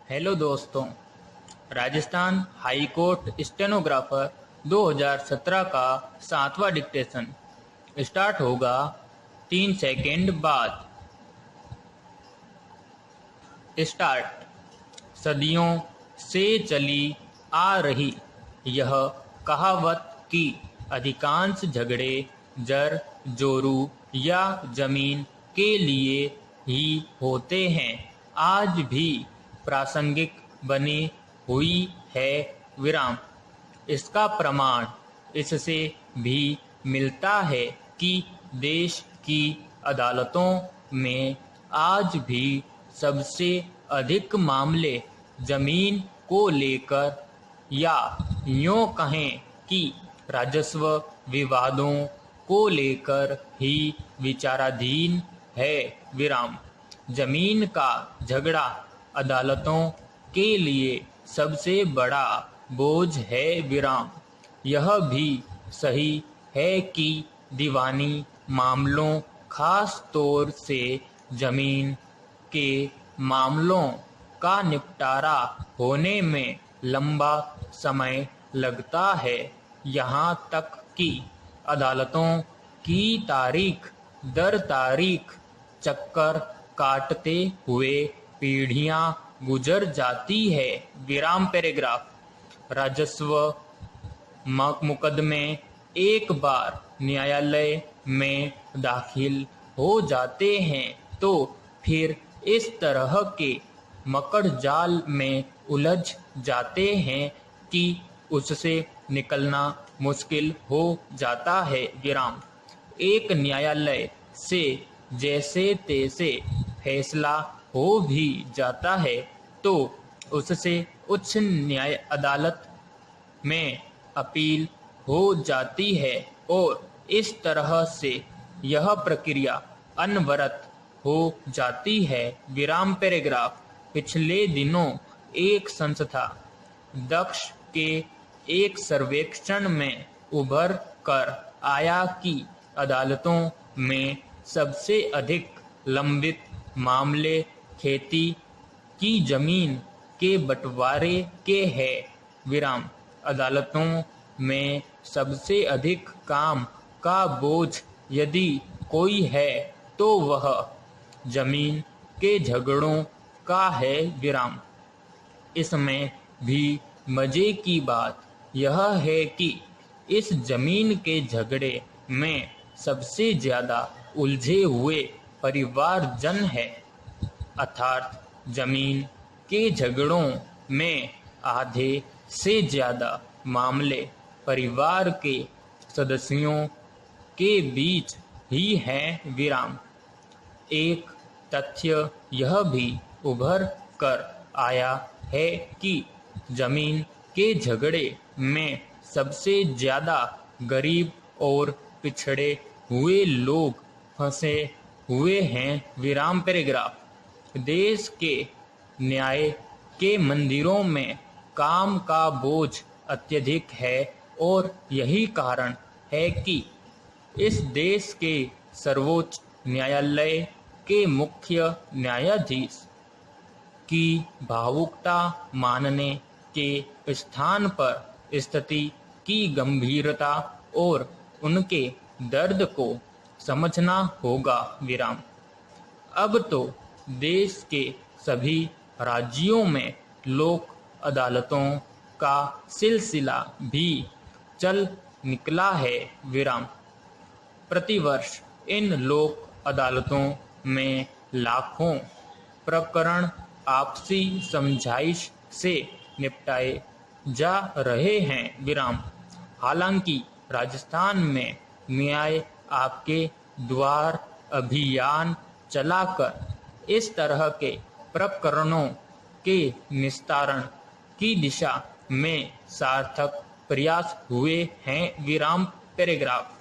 Hello दोस्तों। Rajasthan high court stenographer 2017 का 7वां dictation start होगा 3 सेकंड बाद। स्टार्ट। सदियों से चली आ रही यह कहावत कि अधिकांश झगड़े जर जोरू या जमीन के लिए ही होते हैं आज भी प्रासंगिक बनी हुई है। विराम। इसका प्रमाण इससे भी मिलता है कि देश की अदालतों में आज भी सबसे अधिक मामले जमीन को लेकर या यूं कहें कि राजस्व विवादों को लेकर ही विचाराधीन है। विराम। जमीन का झगड़ा अदालतों के लिए सबसे बड़ा बोझ है। विराम। यह भी सही है कि दीवानी मामलों खास तौर से जमीन के मामलों का निपटारा होने में लंबा समय लगता है यहाँ तक कि अदालतों की तारीख दर तारीख चक्कर काटते हुए पीढ़ियां गुजर जाती है। विराम पैराग्राफ। राजस्व मुकदमे एक बार न्यायालय में दाखिल हो जाते हैं तो फिर इस तरह के मकड़ जाल में उलझ जाते हैं कि उससे निकलना मुश्किल हो जाता है। विराम। एक न्यायालय से जैसे तैसे फैसला हो भी जाता है तो उससे उच्च न्याय अदालत में अपील हो जाती है और इस तरह से यह प्रक्रिया अनवरत हो जाती है। विराम पैराग्राफ। पिछले दिनों एक संस्था दक्ष के एक सर्वेक्षण में उभर कर आया कि अदालतों में सबसे अधिक लंबित मामले खेती की जमीन के बंटवारे के हैं। विराम। अदालतों में सबसे अधिक काम का बोझ यदि कोई है तो वह जमीन के झगड़ों का है। विराम। इसमें भी मजे की बात यह है कि इस जमीन के झगड़े में सबसे ज्यादा उलझे हुए परिवारजन है अर्थात जमीन के झगड़ों में आधे से ज्यादा मामले परिवार के सदस्यों के बीच ही हैं। विराम। एक तथ्य यह भी उभर कर आया है कि जमीन के झगड़े में सबसे ज्यादा गरीब और पिछड़े हुए लोग फंसे हुए हैं। विराम पैराग्राफ। देश के न्याय के मंदिरों में काम का बोझ अत्यधिक है और यही कारण है कि इस देश के सर्वोच्च न्यायालय के मुख्य न्यायाधीश की भावुकता मानने के स्थान पर स्थिति की गंभीरता और उनके दर्द को समझना होगा। विराम। अब तो देश के सभी राज्यों में लोक अदालतों का सिलसिला भी चल निकला है। विराम। प्रतिवर्ष इन लोक अदालतों में लाखों प्रकरण आपसी समझाइश से निपटाए जा रहे हैं। विराम। हालांकि राजस्थान में न्याय आपके द्वार अभियान चलाकर इस तरह के प्रकरणों के निस्तारण की दिशा में सार्थक प्रयास हुए हैं। विराम पैराग्राफ।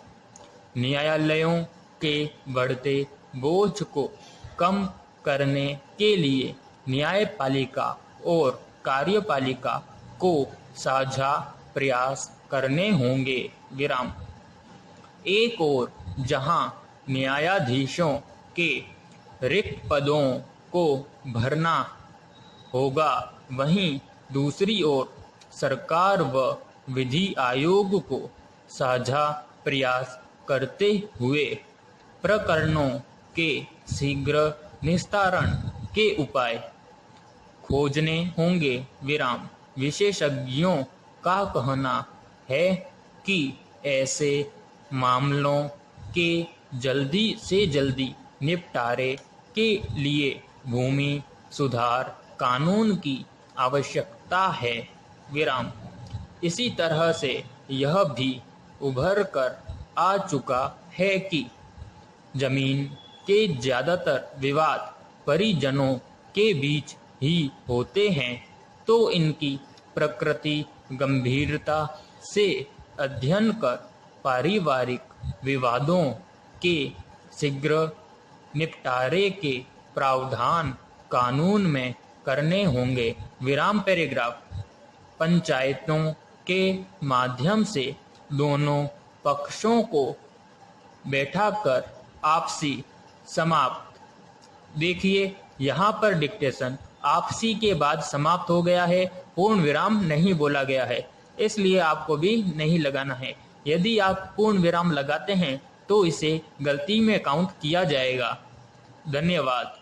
न्यायालयों के बढ़ते बोझ को कम करने के लिए न्यायपालिका और कार्यपालिका को साझा प्रयास करने होंगे। विराम। एक और जहां न्यायाधीशों के रिक्त पदों को भरना होगा। वहीं दूसरी ओर सरकार व विधि आयोग को साझा प्रयास करते हुए प्रकरणों के शीघ्र निस्तारण के उपाय खोजने होंगे। विशेषज्ञों का कहना है कि ऐसे मामलों के जल्दी से जल्दी निपटारे के लिए भूमि सुधार कानून की आवश्यकता है। इसी तरह से यह भी उभर कर आ चुका है कि जमीन के ज्यादातर विवाद परिजनों के बीच ही होते हैं, तो इनकी प्रकृति गंभीरता से अध्ययन कर पारिवारिक विवादों के शीघ्र निपटारे के प्रावधान कानून में करने होंगे। पैराग्राफ पंचायतों के माध्यम से दोनों पक्षों को बैठाकर आपसी समाप्त। देखिए यहाँ पर डिक्टेशन आपसी के बाद समाप्त हो गया है, पूर्ण विराम नहीं बोला गया है, इसलिए आपको भी नहीं लगाना है। यदि आप पूर्ण विराम लगाते हैं तो इसे गलती में काउंट किया जाएगा। धन्यवाद।